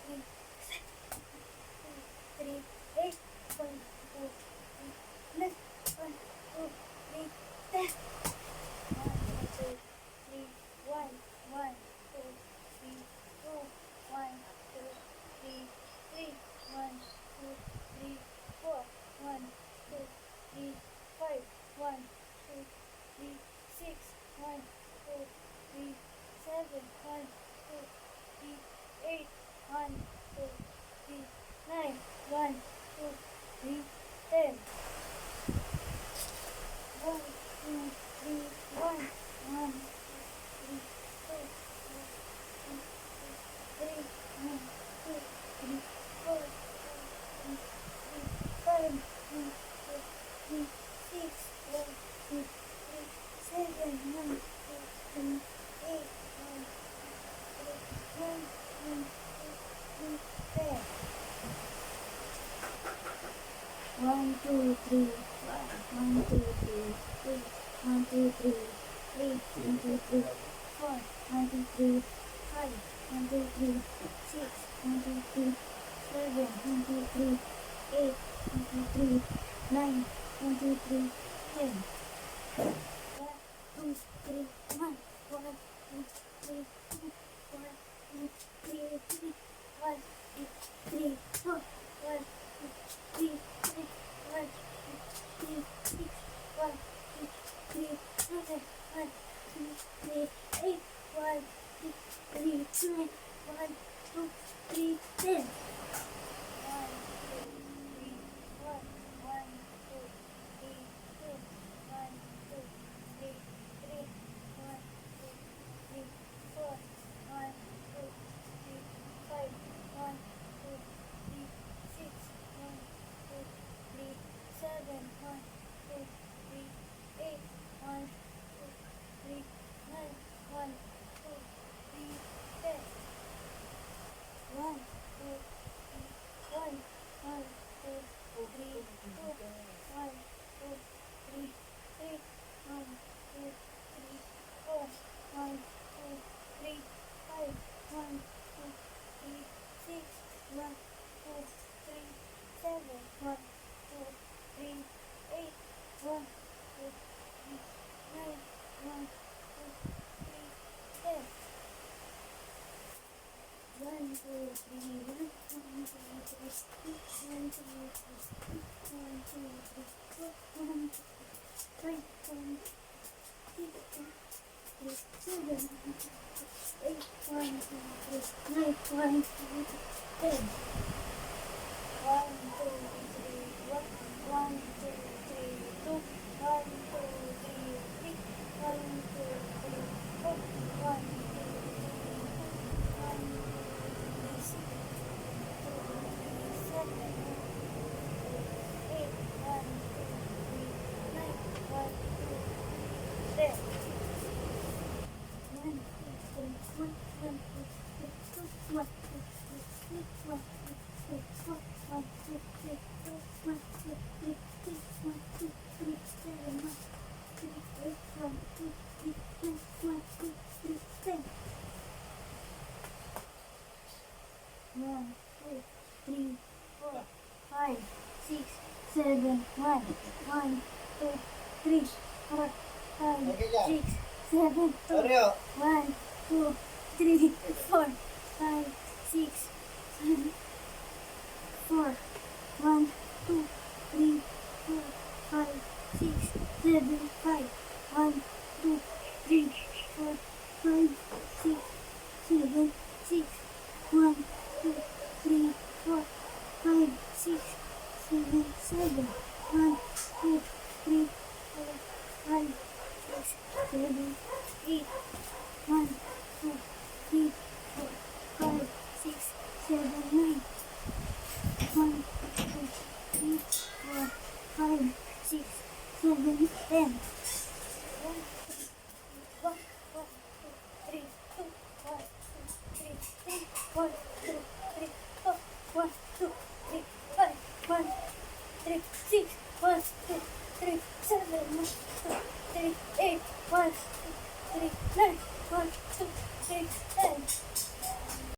three, three, eight, one, two, three, nine, one, two, three, 10. 1, 2, 3, 1, 1, 2, 3, 2, 1, 2, 3, 3, 1, 2, 3, 4, 1, 2, 3, 5, 1, 2, 3, 6, 1, 2, 3, 7, 1, 2, 3, 8, 1, 2, 3, 9, 1, 2, 3, 10. 1, 2, 3, 1, 1, 2, 3, 1, 2, 3, 4, 1, 2, 3, 5, 1, 2, 3, 6, 1, 2, 3, 7, 1, 2, 3, 8, 1, 2, 3, 9, 1, 2, 3, 10. 1, 2, 3, 1, 2, 3, 3, 1, 2, 3, 3, 1, 2, 3, 4, 1, 2, 3, 5, 1, 2, 3, 6, 1, 2, 3, 7, 1, 2, 3, 8, 1, 2, 3, 9, 1, 2, 3, 10. 1, 2, 3, 1, 1, 2, 3, 1, 2, 3, 1, 2, 3, 4, 1, 2, 3, 1, 2, 3, 6, 1, 2, 3, 7, 1, 2, 3, 8, 1, 2, 3, 9, 1, 2, 3, 10. 1, 2, 3, 1, 1, 2, 3, 2, 1, 2, 3, 3, 1, 2, 3, 4, 1, 2, 3, 5, 1, 2, 3, 6, 1, 2, 3, 7, 1, 2, 3, 8, 1, 2, 3, 9, 1, 2, 3, 10. 1, 2, 3, 1, 1, 2, 3, 2, 1, 2, 3, 3, 1, 2, 3, 4, 1, 2, 3, 5, 1, 2, 3, 6, 1, 2, 3, 7, 1, 2, 3, 8, 1, 2, 3, 9, 1, 2, 3, 10. 1, 2, 3, 1, 1, 2, 3, 1, 2, 3, 1, 2, 3, 4, 1, 2, 5, 1, 6, 7, 8, 1, 2, 3, 9, 1, 2, 10. 1, 2, 3, 1, 1, 2, 3, 2, 1, 2, 3, 3, 1, 2, 3, 4, 1, 2, 3, 1, 2, 3, 6, 2, 3, 7, 8, 1, 2, 3, 9, 1, 2, 3, 10. 1, 2, 3, 1, 1, 2, 3, 2, 1, 2, 3, 3, 1, 2, 3, 4, 1, 2, 3, 2, 1, 2, 3, 3, 1, 2, 3, 7, 1, 3, 8, 1, 2, 3, 9, 1, 2, 3, 10. 1, 2, 3, 4, 5, 6, 7, 1, 1, 2, 3, 4, 5, 6, 7, 2, Oreo. 1, 2, 3, 4, 5, 6, 7, 4, 1, 2, 3, 4, 5, 6, 7, 5, 1, 2, 3, 4, 5, 6, 7, 6, 1, 2, 3, 4, 5, 6, 7, 7, 1, 2, 3, 4, 5, 6, 7, 8, 1, 2, 3, 4, 5, 6, 7, 9, 1, 2, 3, 4, 5, 6, 7, 10. 1, 1, 2, 3, 2, 1, 2, 3, 3, 1, 2, 3, 4, 1, 2, 3, 5, 1, 3, 6, 1, 2, 3, 7, 1, 2, 3, 8, 1, 2, 3, 9, 1, 2, 3,